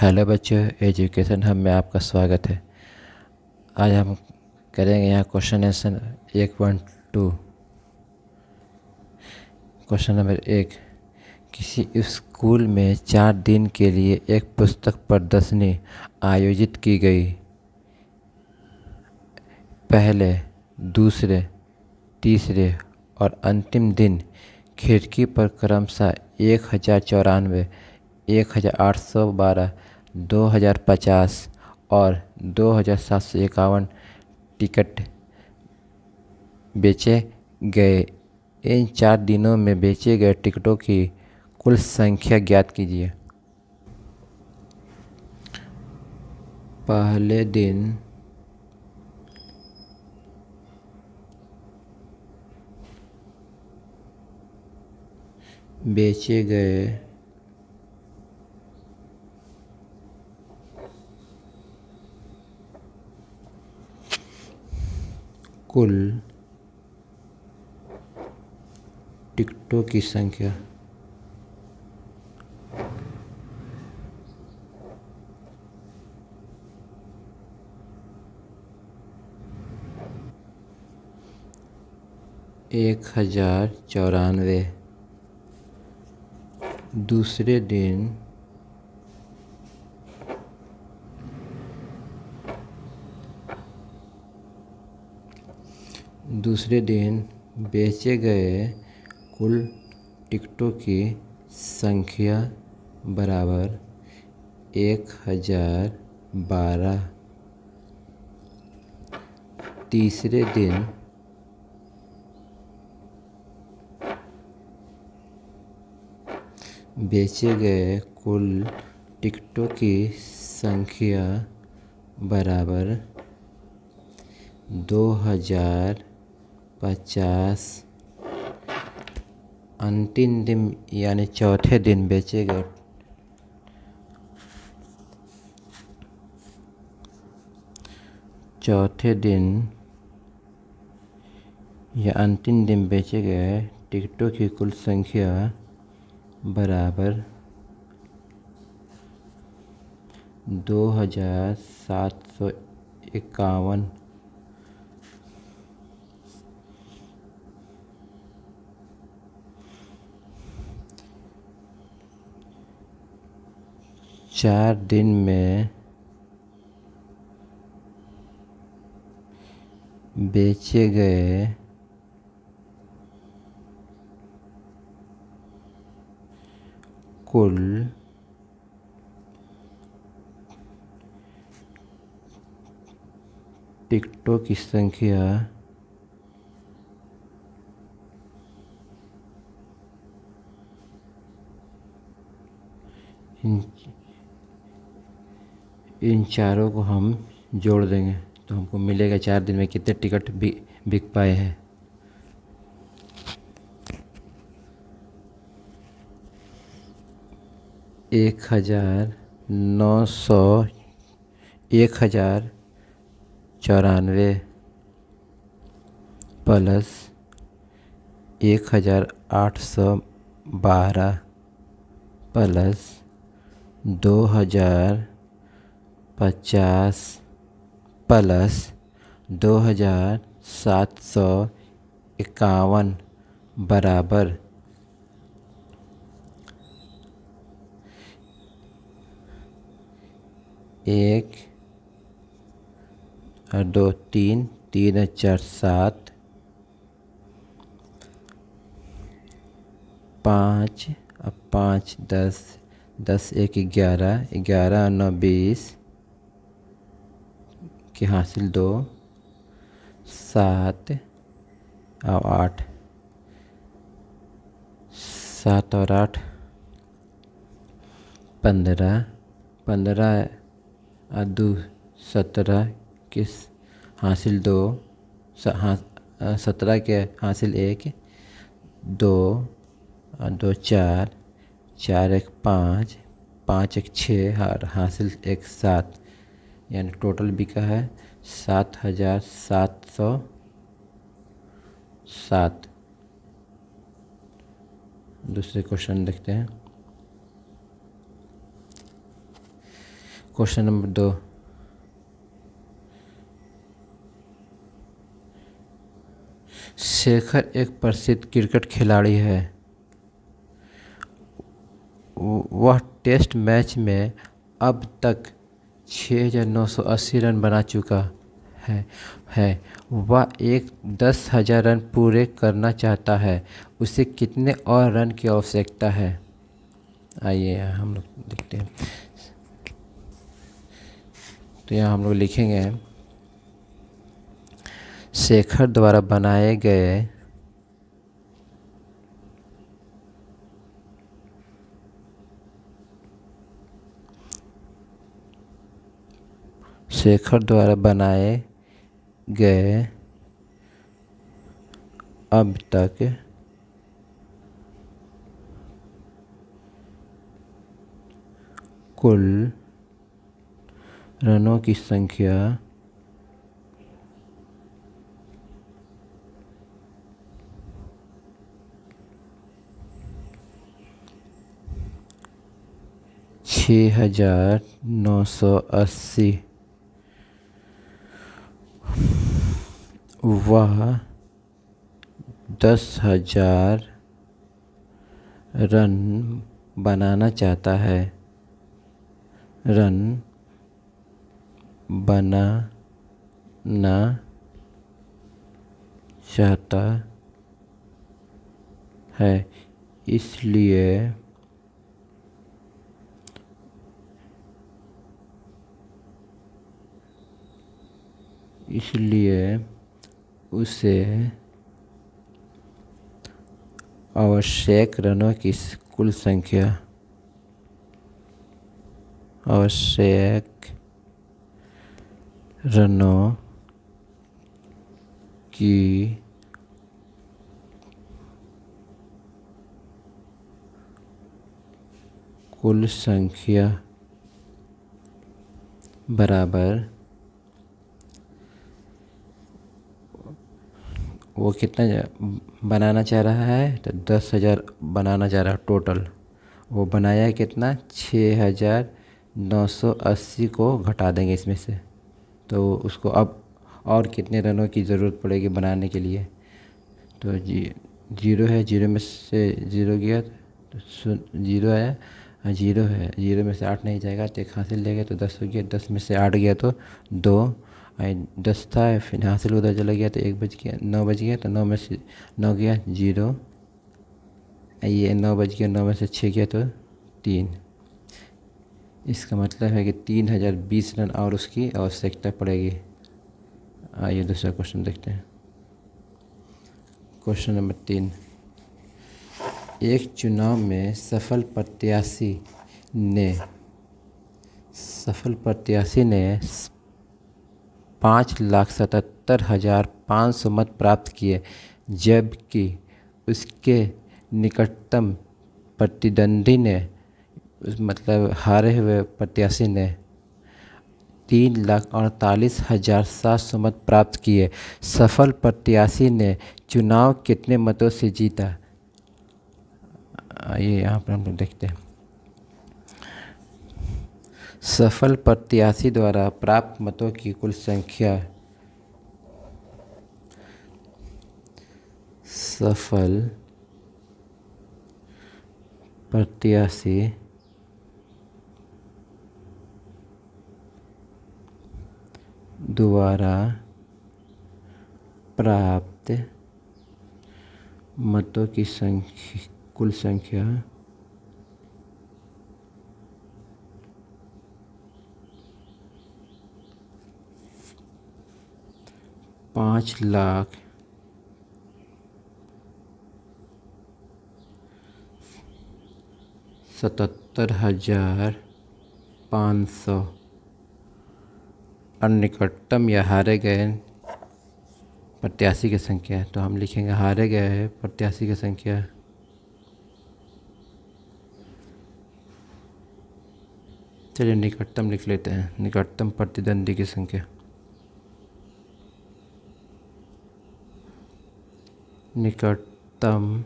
Hello बच्चों, education hub में आपका स्वागत है। आज हम करेंगे यहाँ क्वेश्चन आंसर 1.2। Question number 1। किसी स्कूल में 4 दिन के लिए एक पुस्तक प्रदर्शनी आयोजित की गई। पहले, दूसरे, तीसरे और अंतिम दिन खिड़की पर क्रमशः 1094, 1812, 2050 और 2751 टिकट बेचे गए। इन 4 दिनों में बेचे गए टिकटों की कुल संख्या ज्ञात कीजिए। पहले दिन बेचे गए कुल टिकटों की संख्या। एक 1094। दूसरे दिन बेचे गए कुल टिकटों की संख्या बराबर 1012। तीसरे दिन बेचे गए कुल टिकटों की संख्या बराबर 2050। अंतिम दिन यानी चौथे दिन बेचे गए अंतिम दिन बेचे गए टिकटों की कुल संख्या बराबर 2751। चार दिन में बेचे गए कुल टिकटों की संख्या इन चारों को हम जोड़ देंगे तो हमको मिलेगा 4 दिन में कितने टिकट बिक पाए हैं। एक 1094 प्लस 1812 प्लस 2050 प्लस 2751 बराबर 1 और 2 3 3 और 4 7 5 और 5 10 10 1 11 11 और 9 20 के हासिल 2 7 और 8 7 और 8 15 15 और 2 17 के हासिल 2 17 के हासिल 1 2 और 2 4 4 1 5 5 1 6 और हासिल 1 7 यानी टोटल बिका है 7707। दूसरे क्वेश्चन देखते हैं। क्वेश्चन नंबर 2, शेखर एक प्रसिद्ध क्रिकेट खिलाड़ी है। वह टेस्ट मैच में अब तक 6,980 रन बना चुका है। वह 10,000 रन पूरे करना चाहता है। उसे कितने और रन की आवश्यकता है? आइए हम लोग देखते हैं। तो यहाँ हम लोग लिखेंगे, शेखर द्वारा बनाए गए अब तक कुल रनों की संख्या 6,980। वह 10,000 रन बनाना चाहता है। इसलिए उसे आवश्यक रनों की कुल संख्या बराबर, वो कितना बनाना चाह रहा है? तो 10,000 बनाना चाह रहा है टोटल। वो बनाया है कितना? 6,980 को घटा देंगे इसमें से, तो उसको अब और कितने रनों की ज़रूरत पड़ेगी बनाने के लिए? तो जीरो है, जीरो में से जीरो गया तो जीरो आया, जीरो है, जीरो में से 8 नहीं जाएगा तो 1 हासिल ले गया तो 10 हो गया, 10 में से 8 गया तो 2, 10 था फिर हासिल उधर चला गया तो 1 बच गया, 9 बच गया तो 9 में से 9 गया 0, ये 9 बच गया, 9 में से 6 गया तो 3। इसका मतलब है कि 3,020 रन और उसकी आवश्यकता पड़ेगी। आइए दूसरा क्वेश्चन देखते हैं। क्वेश्चन नंबर 3, एक चुनाव में सफल प्रत्याशी ने 5,77,500 मत प्राप्त किए, जबकि उसके निकटतम प्रतिद्वंदी ने, मतलब हारे हुए प्रत्याशी ने 3,48,700 मत प्राप्त किए। सफल प्रत्याशी ने चुनाव कितने मतों से जीता? आइए यहाँ पर हम लोग देखते हैं। सफल प्रत्याशी द्वारा प्राप्त मतों की कुल संख्या सफल प्रत्याशी द्वारा प्राप्त मतों की कुल संख्या 5,77,500 और निकटतम या हारे गए प्रत्याशी की संख्या। तो हम लिखेंगे हारे गए प्रत्याशी की संख्या चलिए निकटतम लिख लेते हैं, निकटतम प्रतिद्वंदी की संख्या। निकटतम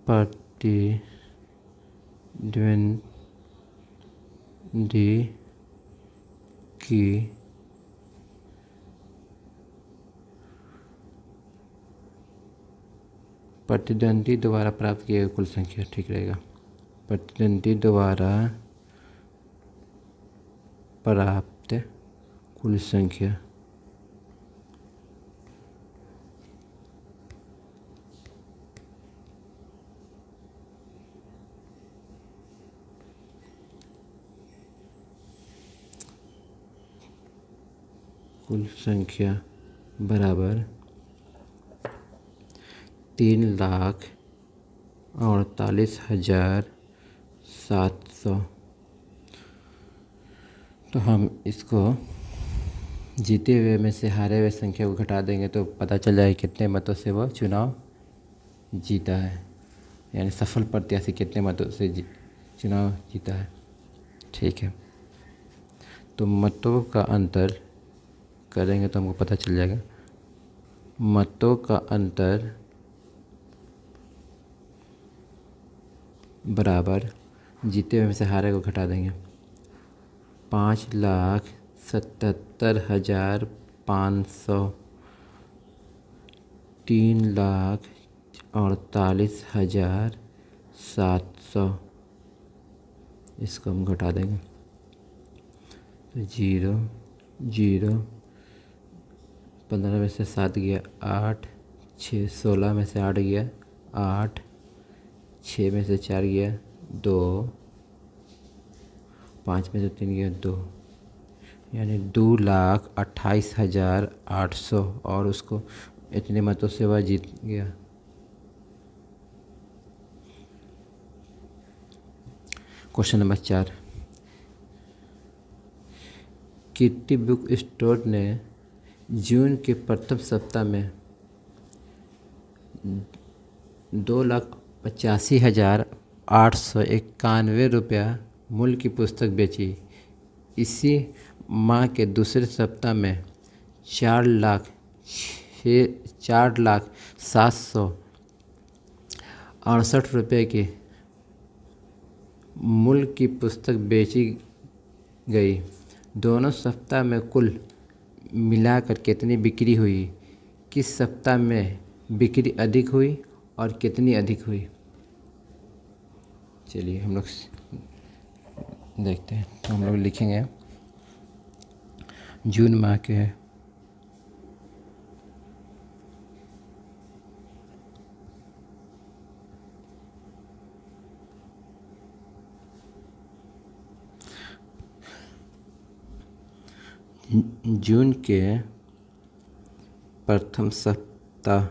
प्रतिद्वंदी की प्रतिद्वंदी द्वारा प्राप्त किए गए कुल संख्या, ठीक रहेगा। प्रतिद्वंदी द्वारा प्राप्त कुल संख्या। कुल संख्या बराबर 3,48,700। तो हम इसको जीते हुए में से हारे हुए संख्या को घटा देंगे तो पता चल जाएगा कितने मतों से वह चुनाव जीता है, यानी सफल प्रत्याशी कितने मतों से चुनाव जीता है। ठीक है, तो मतों का अंतर करेंगे तो हमको पता चल जाएगा। मतों का अंतर बराबर जीते हुए में से हारे को घटा देंगे। 5,77,500 3,48,700 इसको हम घटा देंगे तो 0 0 15 में से 7 गया 8, 6 16 में से 8 गया 8, 6 में से 4 गया 2, 5 में से 3 गया 2, यानी 2,28,800 और उसको इतने मतों से वह जीत गया। क्वेश्चन नंबर 4, कीर्ति बुक स्टोर ने जून के प्रथम सप्ताह में 2,85,891 रुपया मूल्य की पुस्तक बेची। इसी माह के दूसरे सप्ताह में 4,07,68 रुपये के मूल्य की पुस्तक बेची गई। दोनों सप्ताह में कुल मिलाकर कितनी बिक्री हुई? किस सप्ताह में बिक्री अधिक हुई और कितनी अधिक हुई? चलिए हम लोग देखते हैं। तो हम लोग लिखेंगे जून माह के प्रथम सप्ताह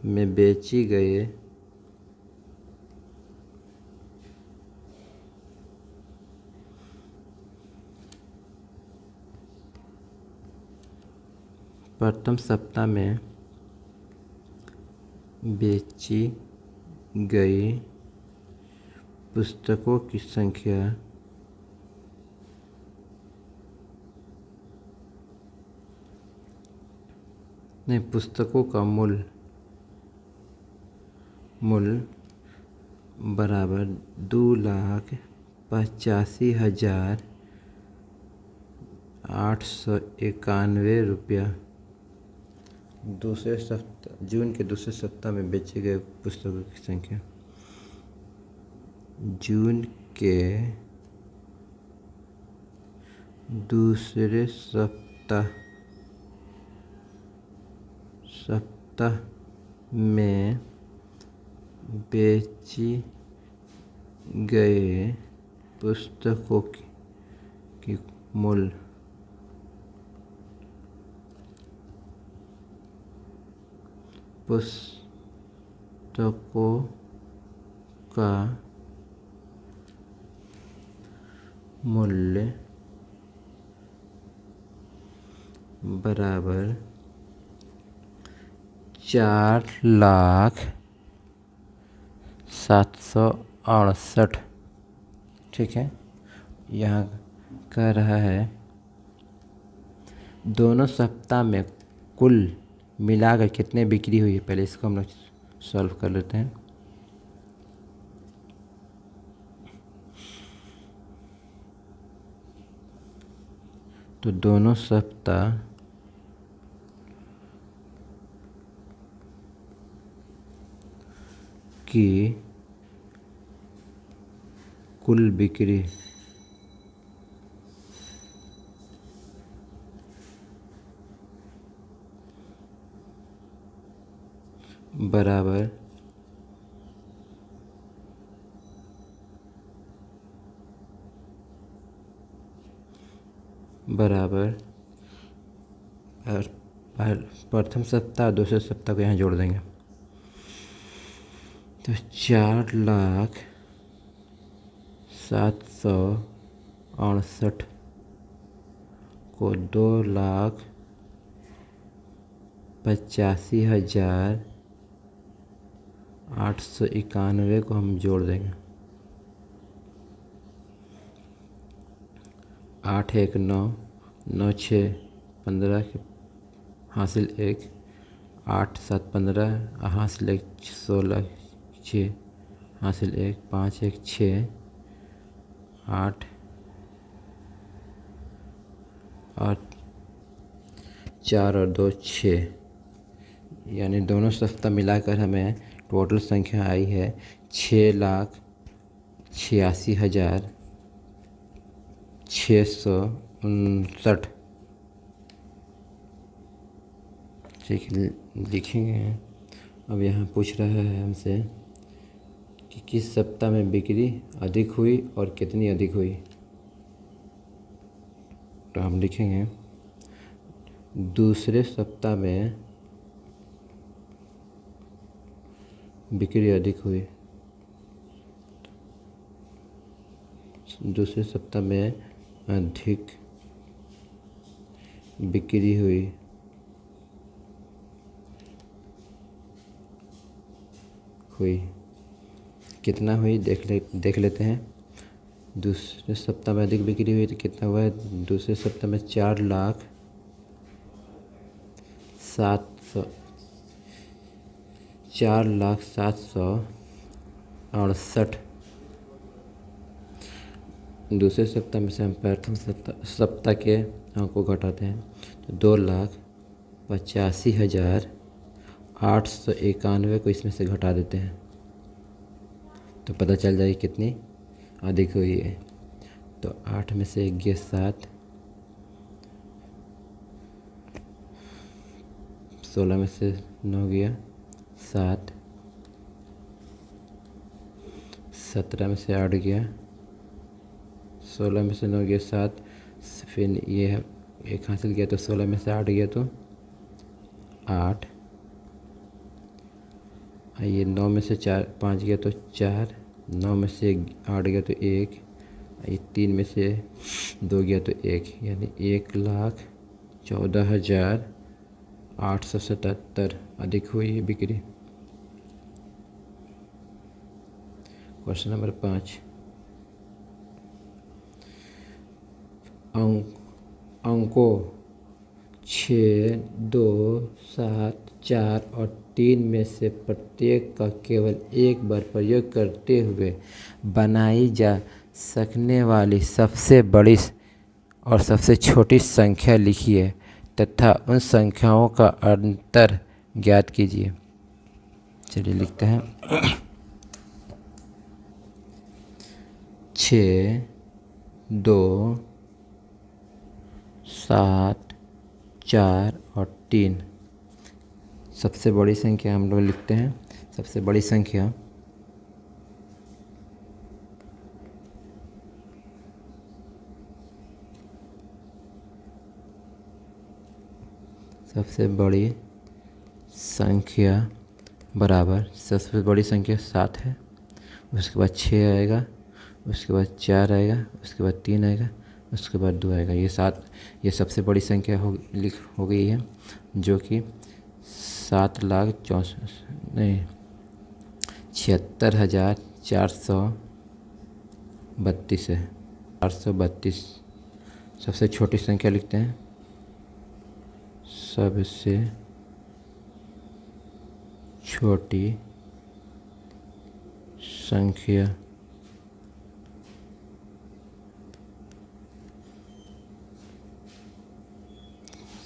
में बेची गए प्रथम सप्ताह में बेची गई पुस्तकों की संख्या नहीं, पुस्तकों का मूल्य बराबर 2,85,891 रुपया जून के दूसरे सप्ताह में बेचे गए पुस्तकों की संख्या। जून के दूसरे सप्ताह में बेची गए पुस्तकों की मूल्य पुस्तकों का मूल्य बराबर 4,768 ठीक है। यहाँ कह रहा है दोनों सप्ताह में कुल मिलाकर कितने बिक्री हुई है। पहले इसको हम लोग सॉल्व कर लेते हैं। तो दोनों सप्ताह की कुल बिक्री बराबर प्रथम सप्ताह दूसरे सप्ताह को यहाँ जोड़ देंगे। तो 4,07,68 को 2,85,891 को हम जोड़ देंगे। 8 1 9 9 6 15 हासिल 1 8 7 15 हासिल 1 16 6 हासिल 1 5 1 6 8 और 4 और 2 6, यानी दोनों सप्ताह मिलाकर हमें टोटल संख्या आई है 6,86,659। ठीक लिखेंगे। अब यहाँ पूछ रहा है हमसे कि किस सप्ताह में बिक्री अधिक हुई और कितनी अधिक हुई। तो हम लिखेंगे दूसरे सप्ताह में बिक्री अधिक हुई। दूसरे सप्ताह में अधिक बिक्री हुई। कितना हुई देख लेते हैं। दूसरे सप्ताह में अधिक बिक्री हुई तो कितना हुआ है। दूसरे सप्ताह में 4,07,68। दूसरे सप्ताह में से हम प्रथम सप्ताह के अंक को घटाते हैं तो 2,85,891 को इसमें से घटा देते हैं तो पता चल जाएगी कितनी अधिक हुई है। तो 8 में से 1 गया 7, 16 में से 9 गया 7, 17 में से 8 गया, 16 में से 9 गया 7, फिर ये 1 हासिल किया तो 16 में से 8 गया तो 8, ये 9 में से 5 गया तो 4, 9 में से 8 गया तो 1, ये 3 में से 2 गया तो 1, यानी 1,14,877 अधिक हुई है बिक्री। Question number 5। अंकों 6, 2, 7, 4 और 3 में से प्रत्येक का केवल एक बार प्रयोग करते हुए बनाई जा सकने वाली सबसे बड़ी और सबसे छोटी संख्या लिखिए तथा उन संख्याओं का अंतर ज्ञात कीजिए। चलिए लिखते हैं 6, 2, 7, 4 और 3 सबसे बड़ी संख्या हम लोग लिखते हैं। सबसे बड़ी संख्या बराबर सबसे बड़ी संख्या 7 है, उसके बाद 6 आएगा, उसके बाद 4 आएगा, उसके बाद 3 आएगा, उसके बाद 2 आएगा। ये सबसे बड़ी संख्या हो गई है जो कि 76,400 32 है। 432 सबसे छोटी संख्या लिखते हैं। सबसे छोटी संख्या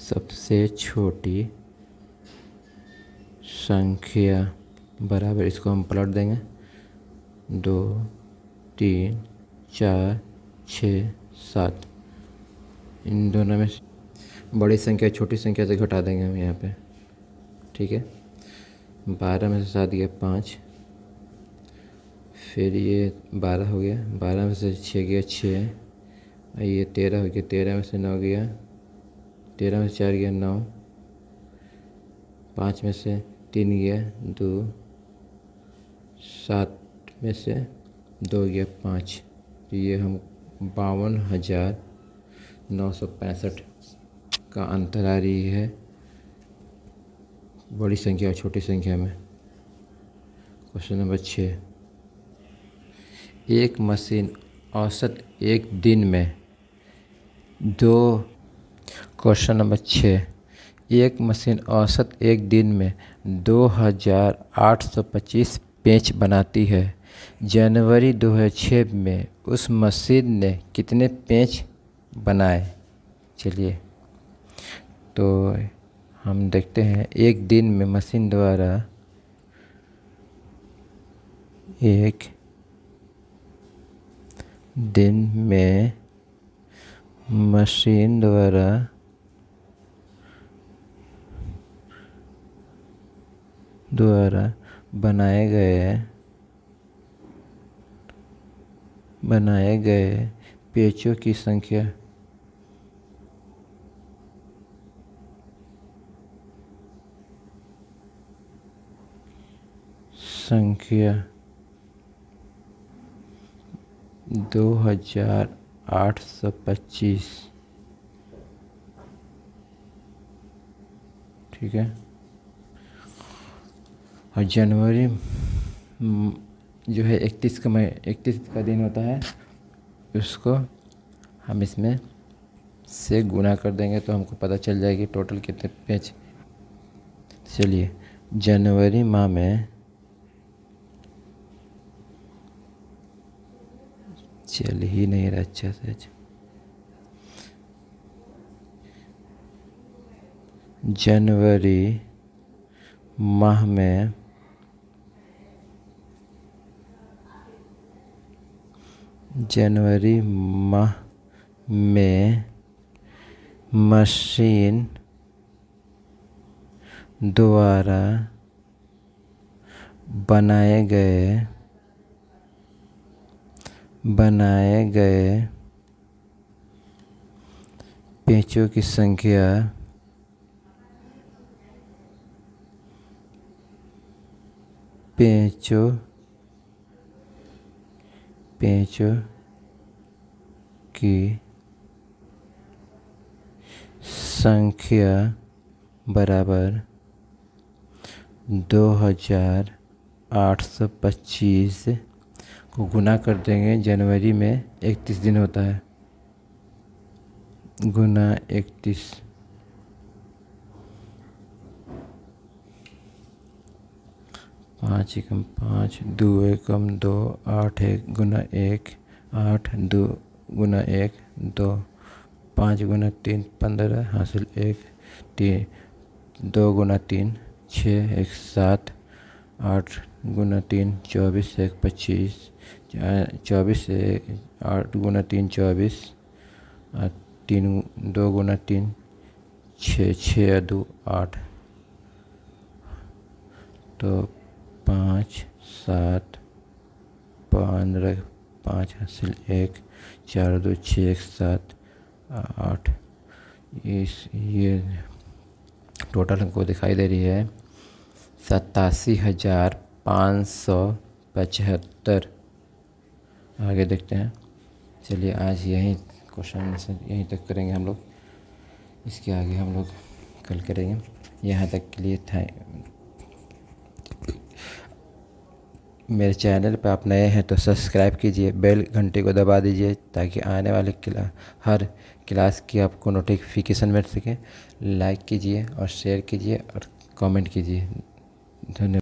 सबसे छोटी संख्या बराबर, इसको हम पलट देंगे, 2 3 4 6 7। इन दोनों में बड़ी संख्या छोटी संख्या से घटा देंगे हम यहाँ पे, ठीक है। 12 में से 7 गया 5, फिर ये 12 हो गया, 12 में से 6 गया 6, ये 13 हो गया, 13 में से 9 गया, 13 में से 4 गया 9, 5 में से 3 गया 2, 7 में से 2 गया 5। तो ये हम 52,965 का अंतर आ रही है बड़ी संख्या और छोटी संख्या में। क्वेश्चन नंबर 6, एक मशीन औसत एक दिन में क्वेश्चन नंबर 6, एक मशीन औसत एक दिन में 2825 पेंच बनाती है। जनवरी 2006 में उस मशीन ने कितने पेंच बनाए? चलिए तो हम देखते हैं। एक दिन में मशीन द्वारा एक दिन में मशीन द्वारा बनाए गए पेचों की संख्या संख्या 2825, ठीक है। और जनवरी जो है 31 का दिन होता है, उसको हम इसमें से गुना कर देंगे तो हमको पता चल जाएगी टोटल कितने पेज। चलिए जनवरी माह में चल ही नहीं रहा अच्छा से। जनवरी माह में मशीन द्वारा बनाए गए पेंचों की संख्या पेंचों की संख्या बराबर 2825 को गुना कर देंगे। जनवरी में 31 दिन होता है, गुना 31, 5 एकम 5, 2 एकम 2, 8 1 गुना 1, 8 2 गुना 1 2, 5 गुना 3 15, हासिल 1, 3 2 गुना 3 6 1 7, 8 गुना 3 24 1 25, 24 8 गुना 3 24, 3 2 गुना 3 6 6 2 8, तो 5 7 15 5 हासिल 1 4 2 6 1 7 8। ये टोटल हमको दिखाई दे रही है 87,575। आगे देखते हैं। चलिए आज यहीं क्वेश्चन यहीं तक करेंगे हम लोग, इसके आगे हम लोग कल करेंगे। यहाँ तक के लिए था। मेरे चैनल पर आप नए हैं तो सब्सक्राइब कीजिए, बेल घंटे को दबा दीजिए ताकि आने वाले हर क्लास की आपको नोटिफिकेशन मिल सके। लाइक कीजिए और शेयर कीजिए और कमेंट कीजिए। धन्यवाद।